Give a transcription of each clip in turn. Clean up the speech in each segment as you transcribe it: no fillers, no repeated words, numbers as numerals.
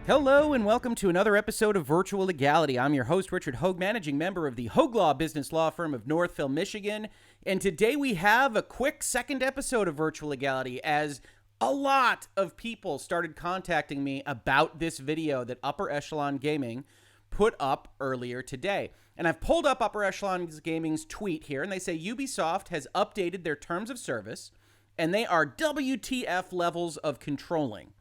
Hello and welcome to another episode of Virtual Legality. I'm your host, Richard Hoeg, managing member of the Hoeg Law business law firm of Northville, Michigan. And today we have a quick second episode of Virtual Legality as a lot of people started contacting me about this video that Upper Echelon Gaming put up earlier today. And I've pulled up Upper Echelon Gaming's tweet here, and they say Ubisoft has updated their terms of service, and they are WTF levels of controlling.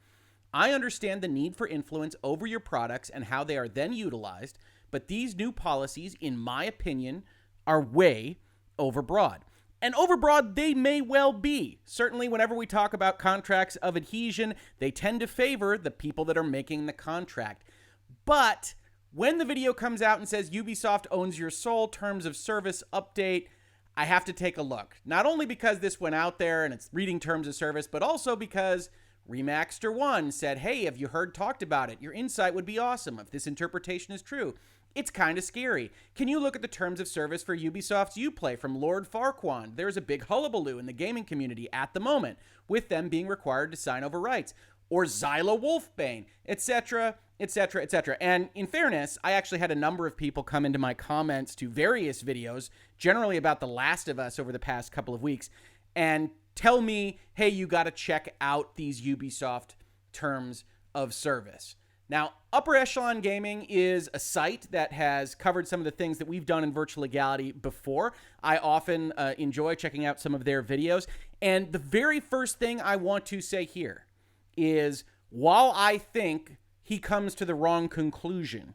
I understand the need for influence over your products and how they are then utilized, but these new policies, in my opinion, are way overbroad. And overbroad they may well be. Certainly, whenever we talk about contracts of adhesion, they tend to favor the people that are making the contract. But when the video comes out and says Ubisoft owns your soul, terms of service update, I have to take a look. Not only because this went out there and it's reading terms of service, but also because Remaxter 1 said, hey, have you talked about it? Your insight would be awesome if this interpretation is true. It's kind of scary. Can you look at the terms of service for Ubisoft's Uplay from Lord Farquad? There's a big hullabaloo in the gaming community at the moment, with them being required to sign over rights. Or Zyla Wolfbane, etc., etc., etc. And in fairness, I actually had a number of people come into my comments to various videos, generally about The Last of Us over the past couple of weeks, and tell me, hey, you got to check out these Ubisoft terms of service. Now, Upper Echelon Gaming is a site that has covered some of the things that we've done in Virtual Legality before. I often enjoy checking out some of their videos. And the very first thing I want to say here is, while I think he comes to the wrong conclusion,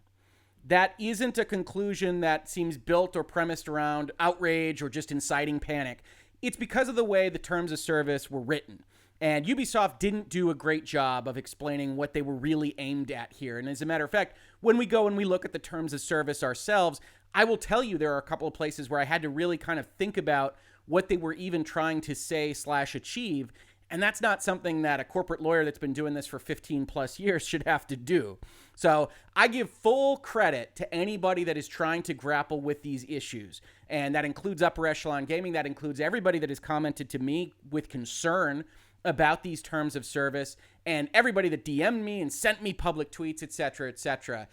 that isn't a conclusion that seems built or premised around outrage or just inciting panic. It's because of the way the terms of service were written. And Ubisoft didn't do a great job of explaining what they were really aimed at here. And as a matter of fact, when we go and we look at the terms of service ourselves, I will tell you there are a couple of places where I had to really kind of think about what they were even trying to say / achieve. And that's not something that a corporate lawyer that's been doing this for 15 plus years should have to do. So I give full credit to anybody that is trying to grapple with these issues. And that includes Upper Echelon Gaming. That includes everybody that has commented to me with concern about these terms of service, and everybody that DM'd me and sent me public tweets, etc., etc.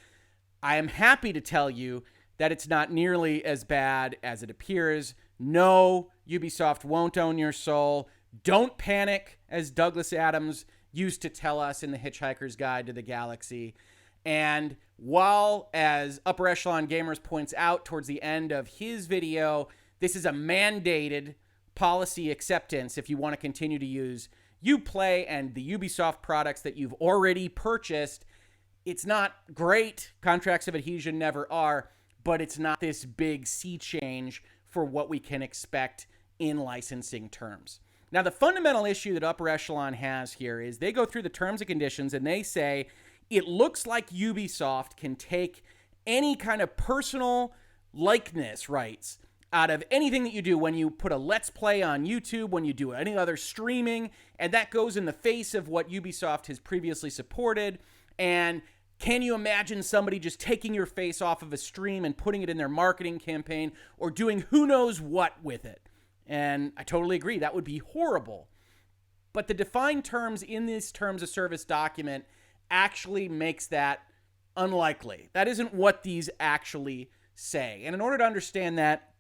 I am happy to tell you that it's not nearly as bad as it appears. No, Ubisoft won't own your soul. Don't panic, as Douglas Adams used to tell us in The Hitchhiker's Guide to the Galaxy. And while, as Upper Echelon Gamers points out towards the end of his video, this is a mandated policy acceptance if you want to continue to use Uplay and the Ubisoft products that you've already purchased. It's not great. Contracts of adhesion never are, but it's not this big sea change for what we can expect in licensing terms. Now, the fundamental issue that Upper Echelon has here is they go through the terms and conditions and they say it looks like Ubisoft can take any kind of personal likeness rights out of anything that you do when you put a Let's Play on YouTube, when you do any other streaming, and that goes in the face of what Ubisoft has previously supported. And can you imagine somebody just taking your face off of a stream and putting it in their marketing campaign or doing who knows what with it? And I totally agree. That would be horrible. But the defined terms in this terms of service document actually makes that unlikely. That isn't what these actually say. And in order to understand that,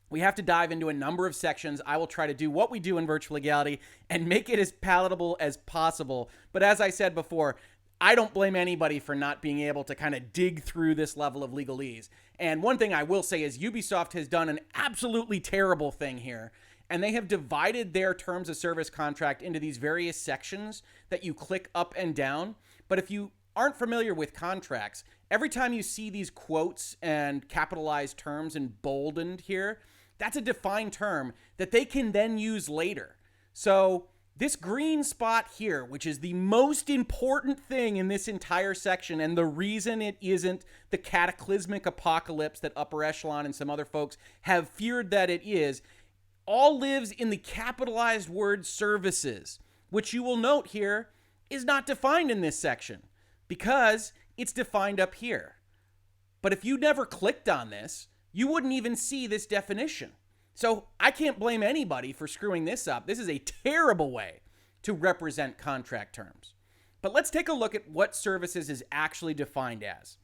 we have to dive into a number of sections. I will try to do what we do in Virtual Legality and make it as palatable as possible. But as I said before, I don't blame anybody for not being able to kind of dig through this level of legalese. And one thing I will say is Ubisoft has done an absolutely terrible thing here. And they have divided their terms of service contract into these various sections that you click up and down. But if you aren't familiar with contracts, every time you see these quotes and capitalized terms and boldened here, that's a defined term that they can then use later. So this green spot here, which is the most important thing in this entire section, and the reason it isn't the cataclysmic apocalypse that Upper Echelon and some other folks have feared that it is, all lives in the capitalized word services, which you will note here is not defined in this section because it's defined up here. But if you never clicked on this, you wouldn't even see this definition. So I can't blame anybody for screwing this up. This is a terrible way to represent contract terms. But let's take a look at what services is actually defined as.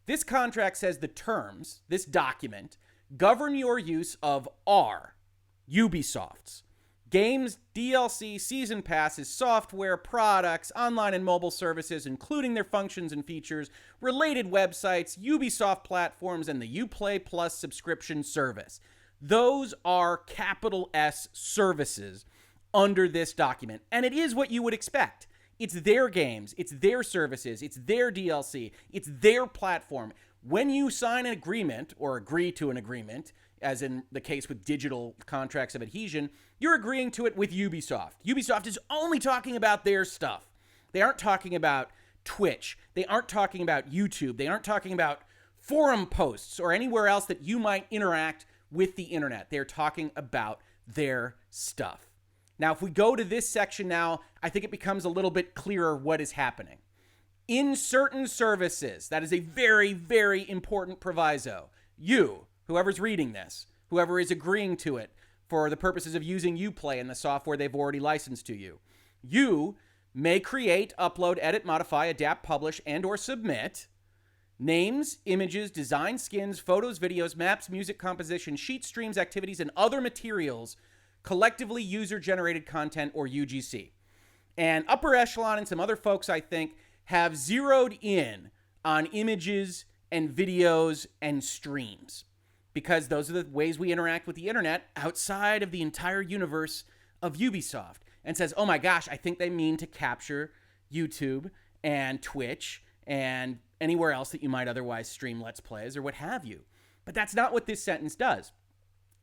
This contract says the terms, this document, govern your use of Ubisoft's games, DLC, season passes, software, products, online and mobile services, including their functions and features, related websites, Ubisoft platforms, and the Uplay Plus subscription service. Those are capital S services under this document, and it is what you would expect. It's their games, it's their services, it's their DLC, it's their platform. When you sign an agreement or agree to an agreement, as in the case with digital contracts of adhesion, you're agreeing to it with Ubisoft. Ubisoft is only talking about their stuff. They aren't talking about Twitch. They aren't talking about YouTube. They aren't talking about forum posts or anywhere else that you might interact with the internet. They're talking about their stuff. Now, if we go to this section now, I think it becomes a little bit clearer what is happening. In certain services, that is a very, very important proviso. You, whoever's reading this, whoever is agreeing to it for the purposes of using Uplay and the software they've already licensed to you, you may create, upload, edit, modify, adapt, publish, and or submit names, images, design, skins, photos, videos, maps, music composition, sheet streams, activities, and other materials, collectively user-generated content, or UGC. And Upper Echelon and some other folks, I think, have zeroed in on images and videos and streams, because those are the ways we interact with the internet outside of the entire universe of Ubisoft. And says, oh my gosh, I think they mean to capture YouTube and Twitch and anywhere else that you might otherwise stream Let's Plays or what have you. But that's not what this sentence does.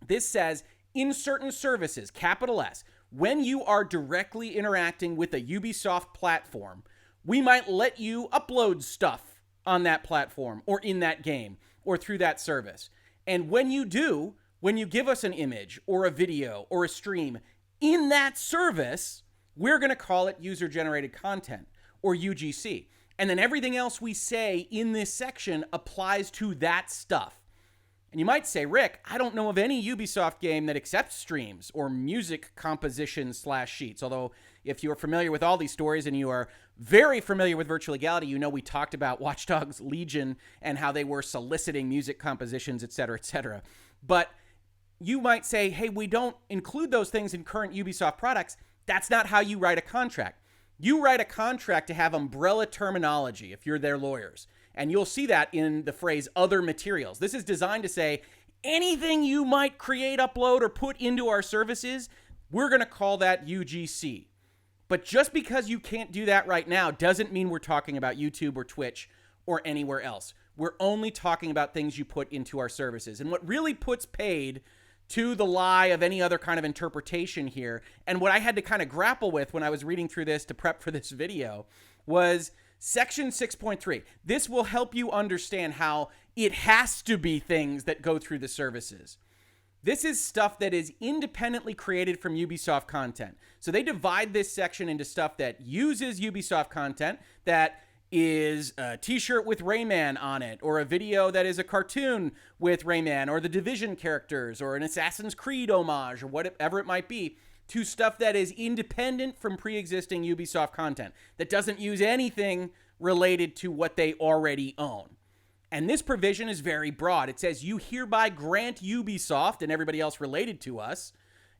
This says, in certain services, capital S, when you are directly interacting with a Ubisoft platform, we might let you upload stuff on that platform or in that game or through that service. And when you do, when you give us an image or a video or a stream in that service, we're going to call it user-generated content or UGC. And then everything else we say in this section applies to that stuff. And you might say, Rick, I don't know of any Ubisoft game that accepts streams or music composition / sheets. Although, if you're familiar with all these stories and you are very familiar with Virtual Legality, you know we talked about Watch Dogs Legion and how they were soliciting music compositions, et cetera, et cetera. But you might say, hey, we don't include those things in current Ubisoft products. That's not how you write a contract. You write a contract to have umbrella terminology if you're their lawyers. And you'll see that in the phrase other materials. This is designed to say anything you might create, upload, or put into our services, we're going to call that UGC. But just because you can't do that right now doesn't mean we're talking about YouTube or Twitch or anywhere else. We're only talking about things you put into our services. And what really puts paid to the lie of any other kind of interpretation here, and what I had to kind of grapple with when I was reading through this to prep for this video, was Section 6.3. This will help you understand how it has to be things that go through the services. This is stuff that is independently created from Ubisoft content. So they divide this section into stuff that uses Ubisoft content, that is a t-shirt with Rayman on it, or a video that is a cartoon with Rayman, or the Division characters, or an Assassin's Creed homage, or whatever it might be, to stuff that is independent from pre-existing Ubisoft content, that doesn't use anything related to what they already own. And this provision is very broad. It says, you hereby grant Ubisoft and everybody else related to us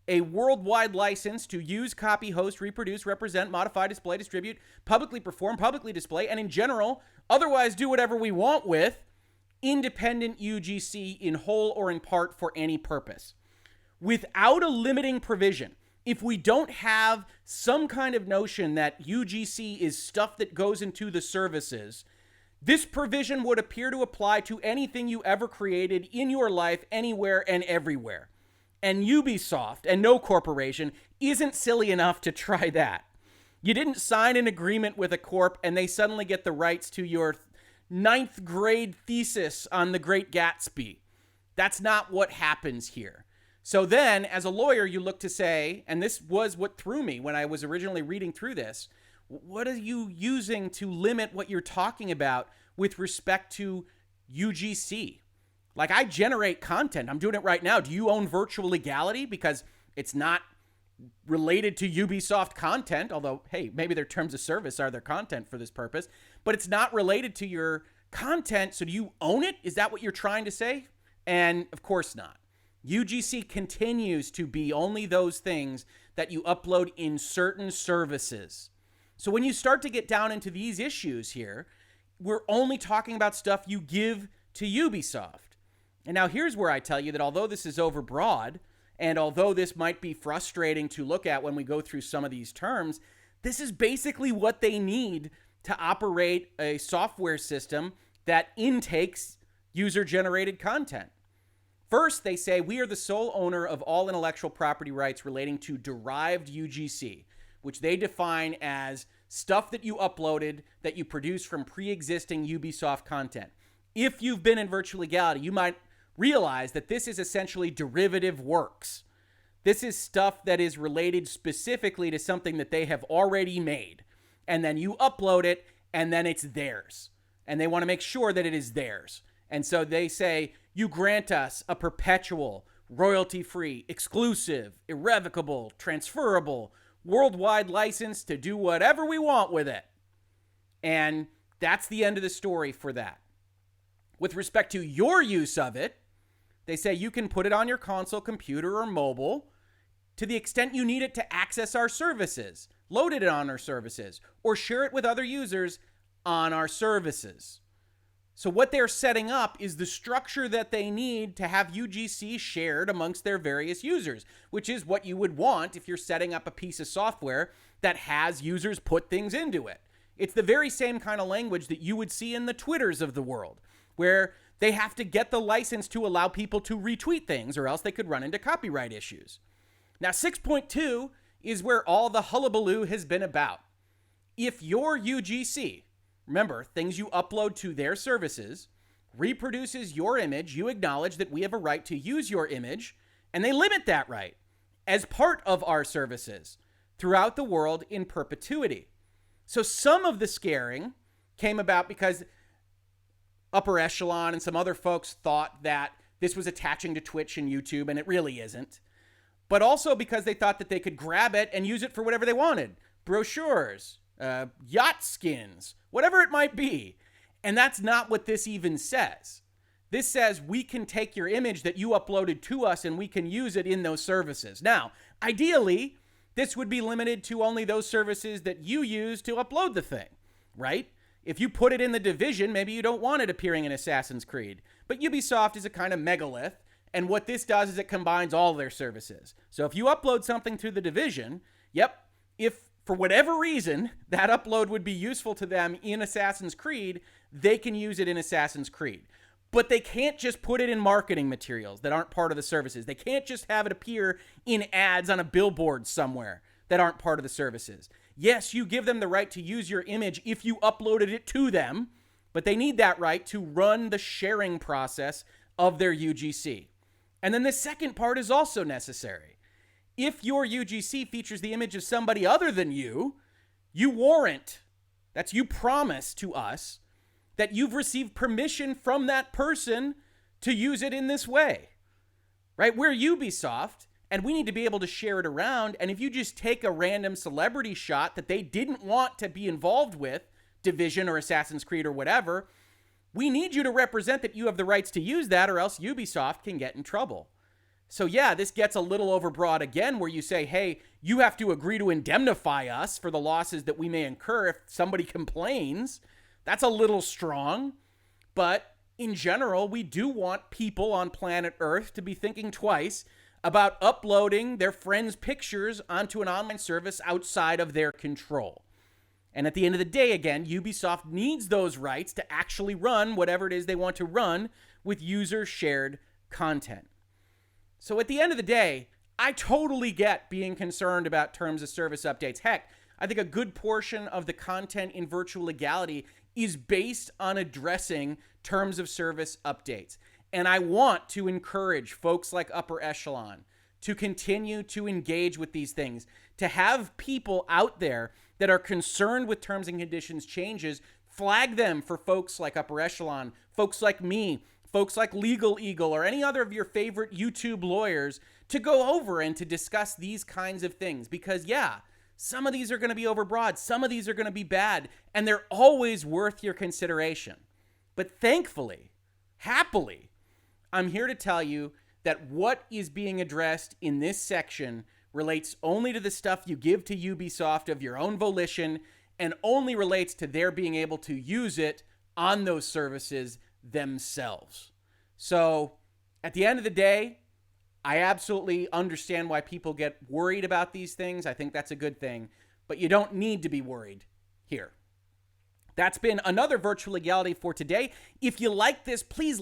a worldwide license to use, copy, host, reproduce, represent, modify, display, distribute, publicly perform, publicly display, and in general, otherwise do whatever we want with independent UGC in whole or in part for any purpose. Without a limiting provision, if we don't have some kind of notion that UGC is stuff that goes into the services, this provision would appear to apply to anything you ever created in your life, anywhere and everywhere. And Ubisoft, and no corporation, isn't silly enough to try that. You didn't sign an agreement with a corp and they suddenly get the rights to your 9th grade thesis on the Great Gatsby. That's not what happens here. So then, as a lawyer, you look to say, and this was what threw me when I was originally reading through this, what are you using to limit what you're talking about with respect to UGC? Like, I generate content. I'm doing it right now. Do you own Virtual Legality? Because it's not related to Ubisoft content, although, hey, maybe their terms of service are their content for this purpose, but it's not related to your content. So do you own it? Is that what you're trying to say? And of course not. UGC continues to be only those things that you upload in certain services. So when you start to get down into these issues here, we're only talking about stuff you give to Ubisoft. And now here's where I tell you that although this is overbroad, and although this might be frustrating to look at when we go through some of these terms, this is basically what they need to operate a software system that intakes user-generated content. First, they say, we are the sole owner of all intellectual property rights relating to derived UGC, which they define as stuff that you uploaded that you produce from pre-existing Ubisoft content. If you've been in Virtual Legality, you might realize that this is essentially derivative works. This is stuff that is related specifically to something that they have already made. And then you upload it, and then it's theirs. And they want to make sure that it is theirs. And so they say, you grant us a perpetual, royalty-free, exclusive, irrevocable, transferable, worldwide license to do whatever we want with it. And that's the end of the story for that. With respect to your use of it, they say you can put it on your console, computer, or mobile to the extent you need it to access our services, load it on our services, or share it with other users on our services. So what they're setting up is the structure that they need to have UGC shared amongst their various users, which is what you would want if you're setting up a piece of software that has users put things into it. It's the very same kind of language that you would see in the Twitters of the world, where they have to get the license to allow people to retweet things, or else they could run into copyright issues. Now, 6.2 is where all the hullabaloo has been about. If your UGC, remember, things you upload to their services, reproduces your image, you acknowledge that we have a right to use your image, and they limit that right as part of our services throughout the world in perpetuity. So some of the scaring came about because Upper Echelon and some other folks thought that this was attaching to Twitch and YouTube, and it really isn't. But also because they thought that they could grab it and use it for whatever they wanted. Brochures, yacht skins, whatever it might be. And that's not what this even says. This says we can take your image that you uploaded to us and we can use it in those services. Now, ideally, this would be limited to only those services that you use to upload the thing, right? If you put it in the Division, maybe you don't want it appearing in Assassin's Creed. But Ubisoft is a kind of megalith, and what this does is it combines all their services. So if you upload something to the Division, yep, if for whatever reason that upload would be useful to them in Assassin's Creed, they can use it in Assassin's Creed. But they can't just put it in marketing materials that aren't part of the services. They can't just have it appear in ads on a billboard somewhere that aren't part of the services. Yes, you give them the right to use your image if you uploaded it to them, but they need that right to run the sharing process of their UGC. And then the second part is also necessary. If your UGC features the image of somebody other than you, you warrant, that's you promise to us, that you've received permission from that person to use it in this way, right? We're Ubisoft, and we need to be able to share it around. And if you just take a random celebrity shot that they didn't want to be involved with, Division or Assassin's Creed or whatever, we need you to represent that you have the rights to use that, or else Ubisoft can get in trouble. So yeah, this gets a little overbroad again, where you say, hey, you have to agree to indemnify us for the losses that we may incur if somebody complains. That's a little strong, but in general, we do want people on planet Earth to be thinking twice about uploading their friends' pictures onto an online service outside of their control. And at the end of the day, again, Ubisoft needs those rights to actually run whatever it is they want to run with user-shared content. So at the end of the day, I totally get being concerned about terms of service updates. Heck, I think a good portion of the content in Virtual Legality is based on addressing terms of service updates. And I want to encourage folks like Upper Echelon to continue to engage with these things, to have people out there that are concerned with terms and conditions changes, flag them for folks like Upper Echelon, folks like me, folks like Legal Eagle, or any other of your favorite YouTube lawyers to go over and to discuss these kinds of things. Because yeah, some of these are going to be overbroad, some of these are going to be bad, and they're always worth your consideration. But thankfully, happily, I'm here to tell you that what is being addressed in this section relates only to the stuff you give to Ubisoft of your own volition, and only relates to their being able to use it on those services themselves. So at the end of the day, I absolutely understand why people get worried about these things. I think that's a good thing, but you don't need to be worried here. That's been another Virtual Legality for today. If you like this, please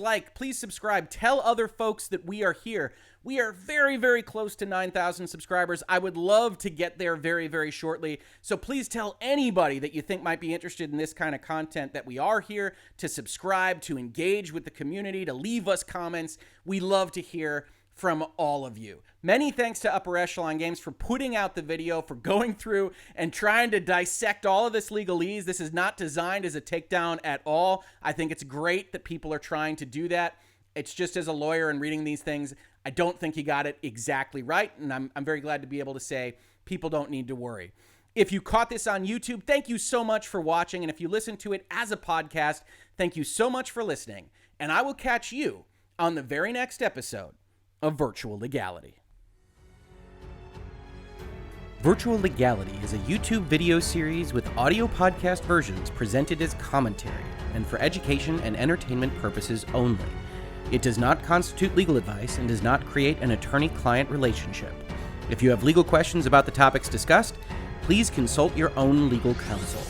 subscribe. Tell other folks that we are here. We are very, very close to 9,000 subscribers. I would love to get there very, very shortly. So please tell anybody that you think might be interested in this kind of content that we are here, to subscribe, to engage with the community, to leave us comments. We love to hear from all of you. Many thanks to Upper Echelon Games for putting out the video, for going through and trying to dissect all of this legalese. This is not designed as a takedown at all. I think it's great that people are trying to do that. It's just, as a lawyer and reading these things, I don't think he got it exactly right, and I'm very glad to be able to say people don't need to worry. If you caught this on YouTube, thank you so much for watching, and if you listen to it as a podcast, thank you so much for listening, and I will catch you on the very next episode of Virtual Legality. Virtual Legality is a YouTube video series with audio podcast versions presented as commentary and for education and entertainment purposes only. It does not constitute legal advice and does not create an attorney-client relationship. If you have legal questions about the topics discussed, please consult your own legal counsel.